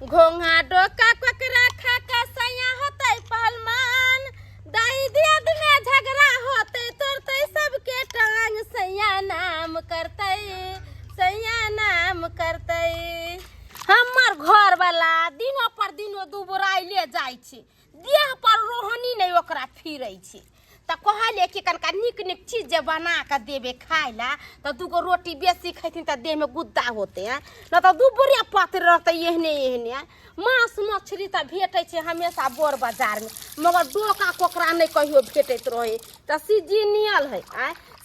घोंघा डोका कोकरा खाका सैया होते पहलवान दाई दियाद में झगड़ा होते तोड़ते सबके टांग सैया नाम करते हमर घर वाला दिनों पर दिनों दुबराइले जाय छै देह पर रोहनी नहीं ओकरा फिरै छै त कहले कि कनका निक निक चीज जे बना के देबे खाय ला त दूगो रोटी बेसी खैथिन त देह में गुद्दा होते हैं न त दुबरे पात्र रहते एहने मांस मछली त भेटै छै हमेशा बोर बाजार में मगर डोका कोकरा नहीं कहियो भेटैत रहे त सीजनियल है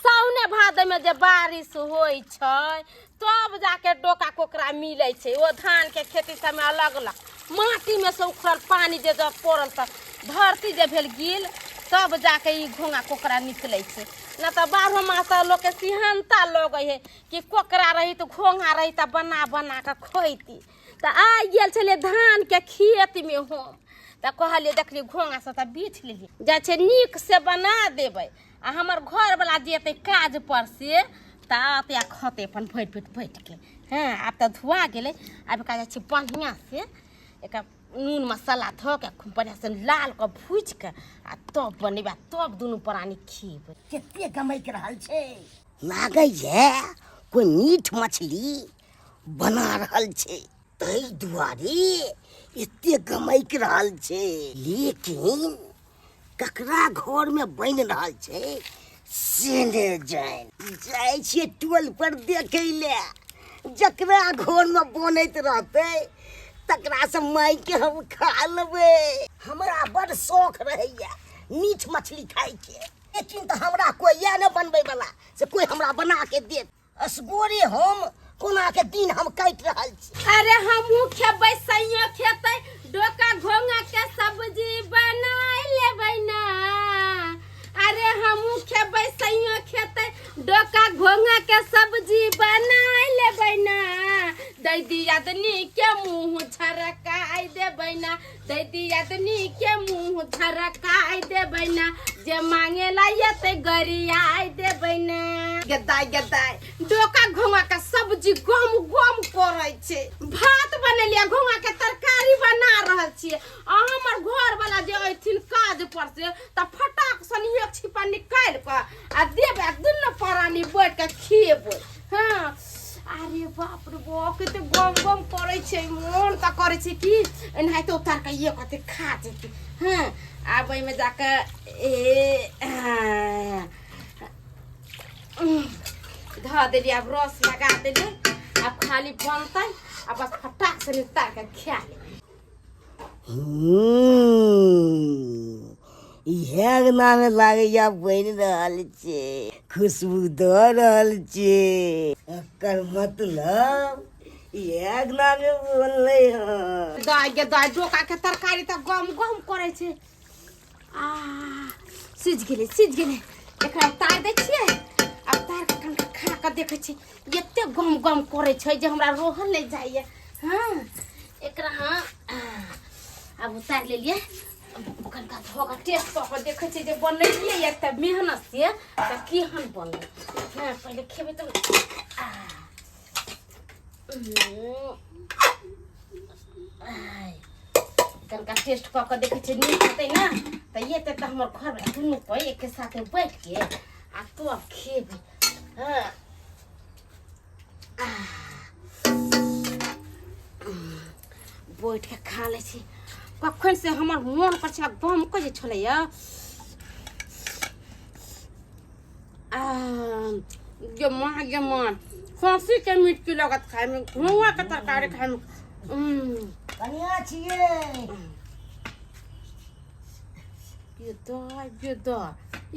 साउने भादे में जे बारिश होय छै तब जाके डोका कोकरा मिलै छै ओ धान के खेती समय अलग अलग माटी में से उखड़ल पानी जे जब पड़ल त धरती जे भेल गिल तब जाके ई घोंघा कोकरा निकलै छै न त 12 मास लोग के सिहनता लगे है कि कोकरा रही तो घोंघा रही त बना बना के खैती त आ गेल छले धान के खेत में हम त कहलिए देखली घोंघा से त बीछ लेली जा छै नीक से बना देबै आ हमर घर वाला जेते काज पर से त आते खते अपन बैठ के हां आब त धुआ गेलै आब का छै बढ़िया से एक नून मसाला धो के खूब बढ़िया से लाल के भूज के आ तब बनेबा तब दुनू प्राणी खीब केते कमाई के रहल छै लागे है कोई मीठ मछली बना रहल छै तई दुआरे एते कमाई के रहल छै लेकिन ककरा घर में बन रहल छै से ने जाय छै टोल पर देखै ले जकरा घर में बनैत रहतै तकरा से माई के हम खा लेबै हमरा बड़ शौक रहैया मीठ मछली खाय के लेकिन तो हमरा कोई या न बनबै वाला से कोई हमरा बना के देत असगोरे हम कोना के दिन हम काट रहल छी अरे हमहू खेबै सैया खेतै डोका घोंघा के सब्जी बनाय लेबै ना अरे हमहू खेबै सैया खेतै डोका घोंघा के सब्जी बनाय लेबै ना दैदी आदमी के मुंह झरकाय देबै ना दैदी आदमी के मुंह झरकाय देबै ना जे मांगे ला येते गरियाय देबै ना गदाय डोका घोंघा के सब्जी गम करै छै भात बनेलिया घोंघा के तरकारी बना रहल छियै आ हमर घर वाला जे अइथिन काज पर से त फटाक सन एक छिपा निकाल के आ देबे दुन्नो प्राणी बैठ के खेबै हां अरे बाप रे बाप कते गम करे छै मन त करे छै कि एनाहि तो उतार के ये कते खा जेते हां आब एमे जाके धा देली अब रस लगा देली अब खाली बनतै अब बस फटाक से उतार के खा ले इहे नाम लागैया बन रहल छै खुशबू दऽ रहल छै एकर मतलब इहे नाम बनलै हँ दाय डोका के तरकारी त गम करे छै आ सिझ गेलै एकरा तार दै छियै अब तार के कनका खा के देखै छी एते गम करे छै जे हमरा रोहन नहीं जाइए हां एकरा हां अब उतार लेलिए कनका धोका टेस्ट कर देखै छी जे बनैलिए एक त मेहनत से त केहन बनलै हां पहिले खेबै त कनका टेस्ट कर देखै छी नीक हेतै ना त ये त हमर घर में दुनू पे एक साथ बैठ के आ तो खेबै हां बैठ के खा ले छी कखन से हमर मन पर छला गम के जे छले या मन खसी के मीट की लगत खाए में घोंघा के तरकारी खाए में कनिया छिए बेदाय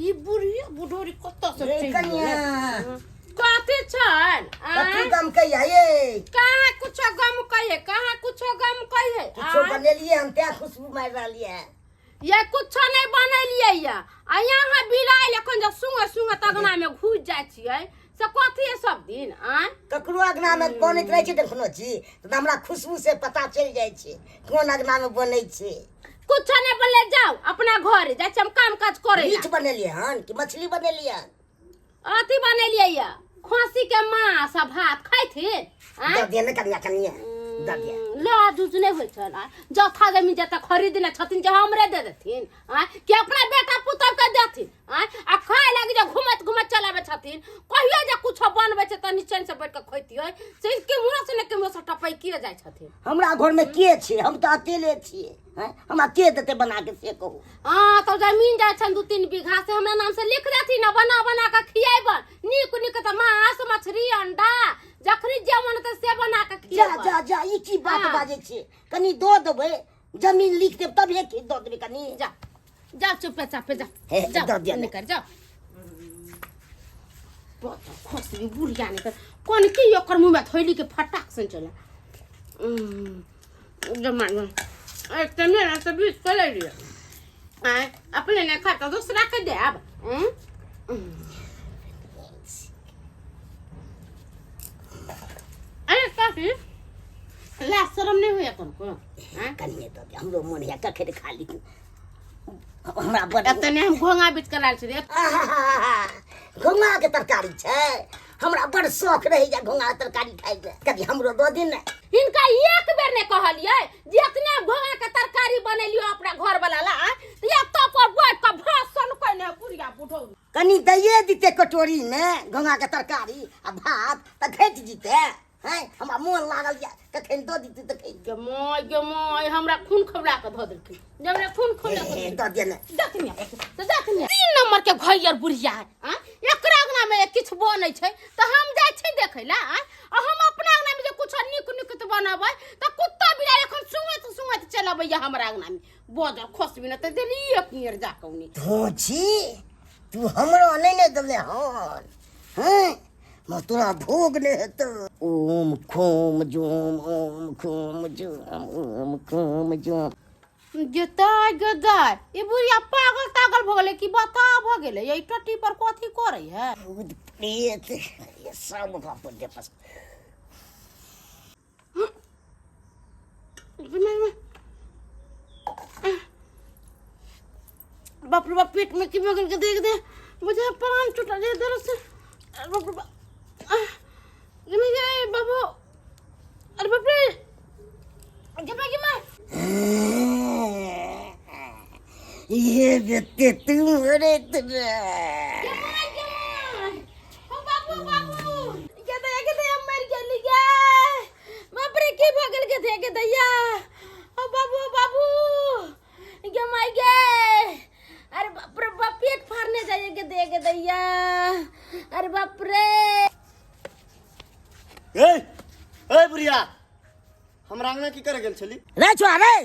ई बुढ़ोरी कत से रे कनिया कथी छन कथी गम कहिया ये कहाँ कुछो गम कहिए कुछो बनेलिए हम त्या खुशबू मार रहलिए ये कुछो नहीं बनलिए या आ यहाँ बिलाइल एखन जब सुंगे तगना में घुस जाय छियै से कथी है सब दिन ककरो अगना में बनैत रहै छै देखनो छी त हमरा खुशबू से पता चल जाय छै कोन अगना में बनै छै कुछो नहीं बनले जाओ अपना घर जाय छी हम काम काज करे मीट बनेलिए हन कि मछली बनेलिए अथी बनेलिए या खसी के मांस आ भात खैथिन देने कनिया दबिया लाज उज नहीं होइ छल जथा जमीन जता खरीदने छथिन जे हमरे दे देथिन कि अपना बेटा पुतौ के देथिन आ खाए लागी जे घुमत घुमत चलावे छथिन कहियो जे कुछ बनबै छै त निचन से बैठ के खैतियै से के मुंह से ने के मुंह से टपै किए जाय छथिन हमरा घर में के छै हम त अकेले छियै हमरा के देते बना के से कहू हां तो जमीन जाय छन 2-3 बीघा से हमरा नाम से लिख देथिन न बना बना के खियाइबन नीक नीक त मांस मछली अंडा जखनी जे मन त से बना के खियाइबन जा जा ई की बात बाजे छै कनी दो देबै जमीन लिख देब तब एक दो देबै कनी जा जा चुपे चापे जा दो दिया निकल जा बहुत खुशी बुढ़िया निकल कोन की ओकर मुंह में थैली के फटाक से चला जमान एक तने ना से बीच चले लिया अपने ने खाता दूसरा के दे अब अरे काफी ला शर्म नहीं हुआ तुमको कनिए तो हमरो मन है कखे खा ली हमरा बड़ा तने हम घोंगा बीच के लाल छै घोंगा के तरकारी छै हमरा बड़ शौक रही जा घोंगा तरकारी खाइ के कभी हमरो दो दिन इनका एक बेर ने कहलिए जे इतना घोंगा के तरकारी बनेलियो अपना घर वाला ला त या तो पर बैठ के भाषण कइने पुरिया बुढ़ौ कनी दइए दिते कटोरी में घोंगा के तरकारी आ भात त घट जीते हैं हमरा मन लागल या कखन दो दिते त गे मोय हमरा खून खवला के ध देलखिन हमरा खून खवला के दो दिन देखनिया त देखनिया 3 नंबर के भैयर बुढ़िया है एकरा अंगना में किछ बनै छै त हम जाय छै देखैला आ हम अपना अंगना में जे कुछ निक निक त बनाबै त कुत्ता बिलाइ एखन सुंगत चलबै या हमरा अंगना में बोदर खोसबी न त देली एक नियर जाकौनी धोची तू हमरो नहीं दले हन हैं मैं तोरा भोग ले तो ओम खोम जोम ओम खोम जोम ओम खोम जोम गदाय गदाय ये बुढ़िया पागल तागल भ गेले कि बता भ गेले ये टट्टी पर कथी करे है भूत प्रेत ये सब बाप दे पास बाप रे बाप पेट में की बगल के देख दे मुझे प्राण टूटा दे दर्द से बाप रे बाप ये बाबू अरे बाप रे गिमा ये बेटे तुम रे तुरा ओ बाबू के दे मर गेली गे बाप रे की बगल के दे दैया ओ बाबू गे माई गे अरे बाप रे बाप पेट फाड़ने जाइए के दे दैया अरे बाप रे ए बुढ़िया हमरा अंगना की करे गेल छली रे छोरा रे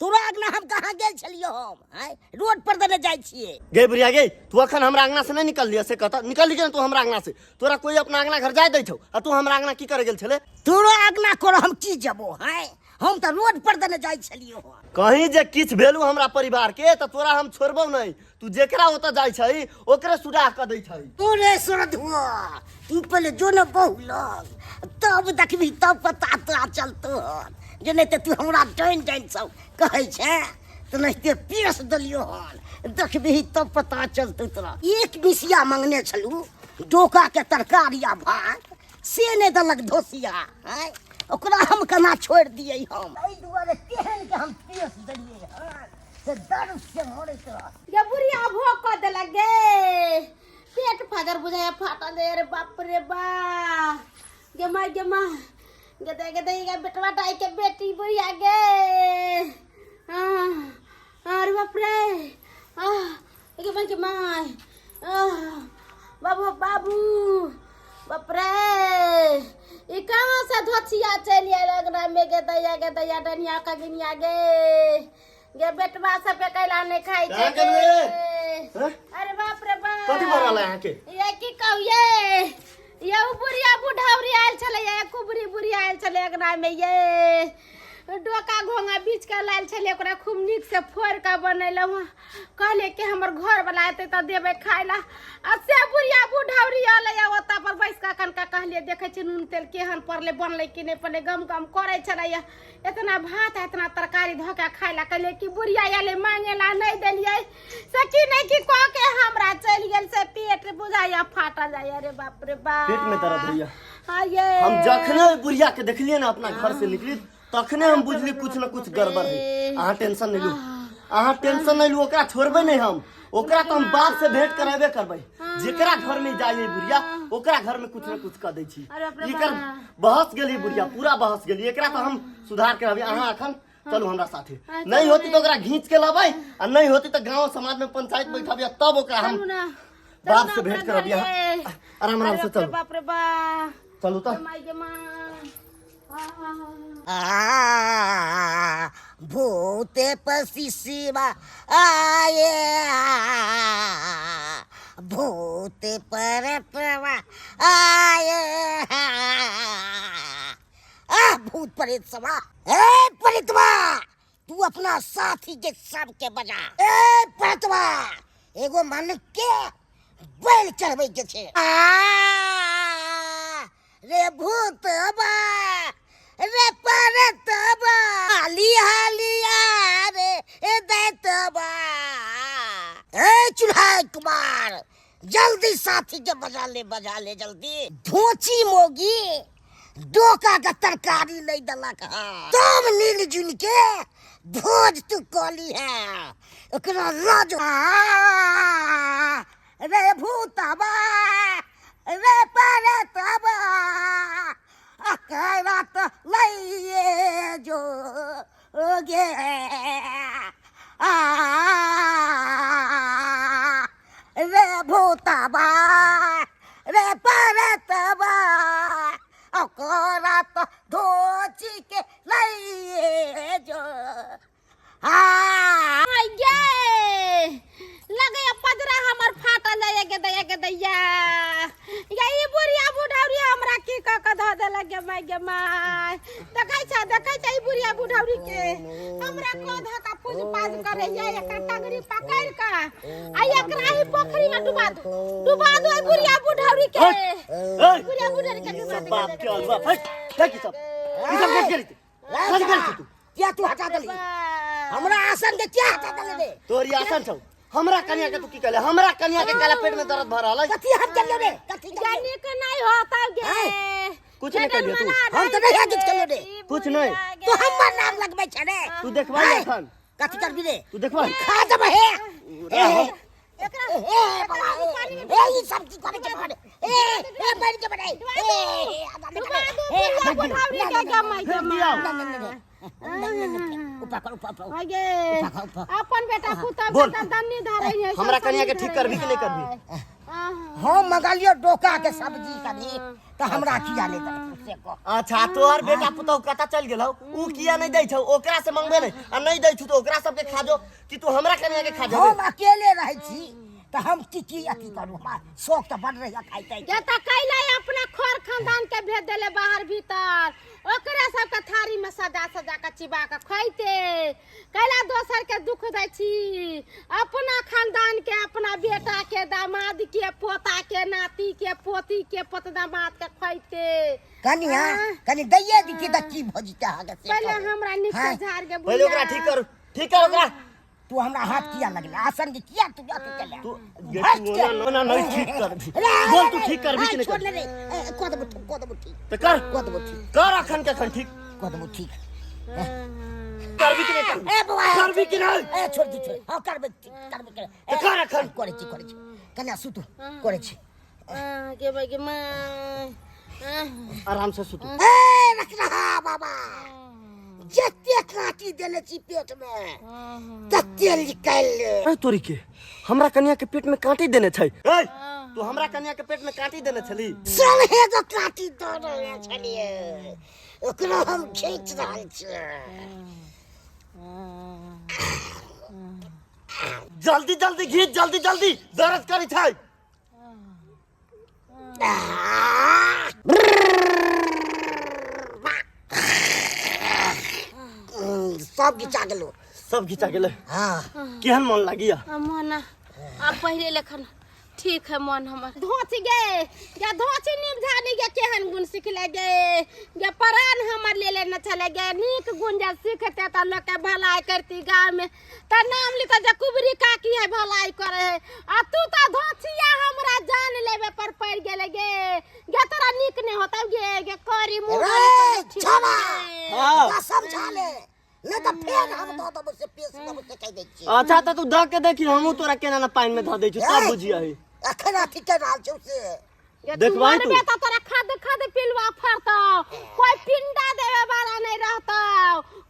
तोरा अंगना हम कहां गेल छलियो हम रोड पर देने जाय छिए गे बुढ़िया गे तू अखन हमरा अंगना से नहीं निकल लिया से कहता निकल लीजिए तू हमरा अंगना से तोरा कोई अपना अंगना घर जाय दै छौ आ तू हमरा अंगना की करे गेल छले तोरा अंगना कोरा हम की जबो हम तो रोड पर देने जाय छलियो कहीं जे किछ भेलू हमरा परिवार के त तोरा हम छोड़बौ नहीं तू जेकरा ओता जाय छै ओकरे सुराह क दै छै तोरे सरधुआ तू पहले जो न बहुलग तब देखबी तब पता तोरा चलतो जे नहीं तो तू हमरा डाइन सब कहै छै तो नहीं पीस दलियो हन देखबी तब पता चलतो तोरा एक बिसिया मांगने छलू डोका के तरकारी आ भात से नहीं दलक धोसिया ओकरा हम केना छोड़ दिए हम एहि दुआरे केहन के हम पीस दलिए हन से दर्द से मरैत रह ये बुढ़िया भोग कर दे लगे पेट फागर बुझाया फाटा दे रे बाप रे बा गे माई गे बेटवा डाई के बेटी बुढ़िया गे अरे बाप रे गे माई बाबू बाप रे ये कहाँ से धोतिया चलिए लगना में गे दैया डनिया का गिनिया गे बेटवा सब पे कैला नहीं खाई छै अरे बाप रे बाप कथि बनल है के ये की कहू ये बुढ़िया बुढ़ावरी आयल छले ये कुबरी बुढ़ी आयल छले एकरा में ये डोका घोंगा बीच के लायल छले ओकरा खूब नीक से फोड़ के बनैलौ कहले कि हमर घर वाला एते त देबे खाइला आ से बुढ़िया बुढ़ावरी आले ओता पर बैस का कनका कहले देखे छी नून तेल केहन पड़ले बनले कि नहीं पड़ले गम करे छले इतना भात इतना तरकारी धोके खाइला कहले कि बुढ़िया आले मांगेला नहीं देलिए सकी नहीं कि कह के हमरा चल गेल से पेट बुझाया फाटा जाय रे बाप रे बाप पेट में दर्द भैया हां ये हम जखने बुढ़िया के देखलिए ना अपना घर से निकली तखने हम बुझली कुछ न कुछ गड़बड़ है। अहाँ टेंशन नहीं लू, अहाँ टेंशन नहीं लू, ओकरा छोड़बे नहीं हम, ओकरा तो हम बाप से भेंट कराबे करबै। जेकरा घर में जाइए बुढ़िया ओकरा घर में कुछ न कुछ कर दै छी। एकर बहस गेली बुढ़िया, पूरा बहस गेली, एकरा तो हम सुधार कराबी। अहाँ अखन चलू हमरा साथे, नहीं होती तो ओकरा घींच के लाबै, आ नहीं होती तो गांव समाज में पंचायत बैठाबिया, तब ओकरा हम बाप से भेंट कराबिया। आराम आराम से चलो, बाप रे बाप, चलू तो। भूते पसी शिवा आए, भूते परतवा आए, भूत प्रेत सवा। ए प्रेतवा, तू अपना साथी के सब के बजा। ए प्रेतवा, एगो मन के बैल चढ़बै के छे। रे भूत बा, रे परतवा, हाली हालिया रे ए दैतवा। ए चुल्हा कुमार, जल्दी साथी के बजा ले जल्दी। धोची मोगी डोका का तरकारी नहीं दलक है, तुम नील जुन के भोज तू कली है, ओकरा राज। रे भूतबा, रे परतबा, अकेला तो लइए जो गे। रे भूतबा, रे परतबा, अकेला तो धोची के लइए जो। लगे पजरा हमर फाटा जाए के दैया यही बुढ़िया बुढ़ौरी हमरा की क ध दे लगे माय देखै छ ई बुढ़िया बुढ़ौरी के हमरा कोध का पूज पाज करे या एक टंगरी पकड़ का आ एकरा ही पोखरी में डुबा दो ई बुढ़िया बुढ़ौरी के। बुढ़िया बुढ़ौरी के डुबा दे बाप के अलवा फट देखि सब ई सब गेट गेली तू क्या तू हटा दली हमरा आसन के क्या हटा दले रे? तोरी आसन छौ, हमरा कन्या के तू की कहले? हमरा कन्या के काला पेट में दर्द भरल है, कथी हट चल रे? कथी जाने के नहीं होता गे, कुछ नहीं कहलियो तू। हम तो नहीं हट चल रे, कुछ नहीं, तो हमर नाम लगबै छ रे। तू देखबाई अखन कथी करबी रे? तू देखबाई खा जब है एकरा ए ई सब की करे के मारे ए बैठ के बनाई बुढ़िया बुढ़ौरी के गमाई ऊपर कर आगे अपन बेटा पुता बोल। बेटा दन्नी धरै है हमरा कन्या के ठीक करबी कि नहीं करबी? हम मंगालियो डोका के सब्जी कनी तो हमरा किया नहीं दे से को। अच्छा तोहर बेटा पुतौ कता चल गेलौ, ऊ किया नहीं दै छौ? ओकरा से मंगबे नहीं आ नहीं दै छु तो ओकरा सब के खाजो कि तू हमरा कन्या के खाजो? हम अकेले रहै छी तो हम की अथी करू, हमरा शौक तो बढ़ रही खाइते के त कैला अपना खोर खानदान के भेज देले बाहर भीतर, ओकरे सब के थारी में सजा के चिबा के खैते कैला दोसर के दुख दै छी। अपना खानदान के, अपना बेटा के, दामाद के, पोता के, नाती के, पोती के, पोतदामाद के खैते। कनिया कनी दैये दी के की भजिता हागे से पहले हमरा नीचे झाड़ के पहले ओकरा ठीक कर ओकरा। तू हमरा हाथ किया लगला? आसन के किया तू जाके चले तू गेटू ना नहीं ठीक करबी, बोल तू ठीक करबी कि नहीं छोड़ करबी? ले रे को दबो ठीक तो कर ठीक कर अखन के अखन ठीक को दबो ठीक करबी कि नहीं करबी? ए बाबा करबी कि नहीं? ए छोड़ हां करबे तो कर अखन करे छी कन्या सुतु करे छी के भाई मां आराम से सुतू। ए रख रहा बाबा जत्ते काटी देले छी पेट में तत्ते निकाल ले। अरे तोरी के हमरा कन्या के पेट में कांटी देने छै? ए तू हमरा कन्या के पेट में कांटी देने छली? चल हे जो काटी दो रहे छलिए ओकरा हम खींच रहल छी। जल्दी जल्दी घीच, जल्दी जल्दी दर्द करी छै। सब घिचा गेलो, सब घिचा गेले। हां केहन मन लागिया? मन अब पहले लेखन ठीक है मन हमर धोची गे गे धोची निम झानी गे केहन गुण सिखले गे गे परान हमर ले न चले गे नीक गुण जे सीखते त लोग के भलाई करती गांव में त नाम लिख जे कुबरी काकी है भलाई करे है आ तू त धोचिया हमरा जान लेबे पर पड़ गेले गे गे तोरा नीक नहीं होता गे गे करी मुंह अरे छावा हाँ। का समझा ले नहीं तो फिर हम तो मुझसे पेश न मुझसे कह दे छी अच्छा तो तू ध के देखी हमहू तोरा केना ना पानी में ध दे छु सब बुझिया है अखन अथी के डाल छौ से देखबाई तू। बेटा तोरा खाद खाद पिलवा फरतो कोई पिंडा देवे वाला नहीं रहतो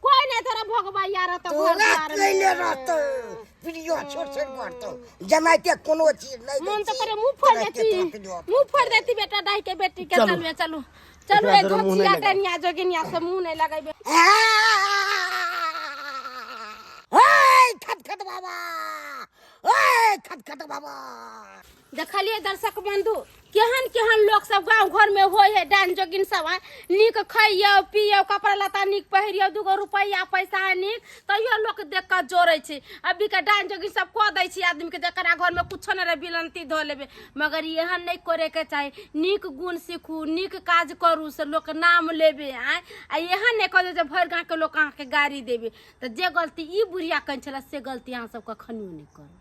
कोई नहीं तोरा भोगवाइया रहतो तोरा कइले रहतो वीडियो छोड़ छोड़ मारतो जमाइते कोनो चीज नहीं मन तो करे मुंह फोड़ देती बेटा दाई के बेटी के चलो। चलवे चलो चलो ए एकरा मुंह नहीं धोचिया लगाई। कन्या जोगिनिया से मुंह नहीं लगाइबे ओए खटखट बाबा ओए खटखट बाबा देखलिए दर्शक बंधु केहन केहन लोग सब गांव घर में होय है डान जोगिन सब है नीक खाइयो पियो कपड़ा लता नीक पहिरियो 2 रुपया पैसा है नीक तैयो लोग देख के जोड़े छै अभी के डान जोगिन सब कह दै छी आदमी के जकरा घर में कुछ न रे बिलंती धो लेबे मगर एहन नहीं करे के चाही नीक गुण सीखू नीक काज करू से लोग नाम लेबे आ एहन नहीं कह जे भर गांव के लोग अहाँ के गाड़ी देबे त जे गलती ई बुढ़िया कन छला से गलती अहाँ सब कखनियो नहीं करू।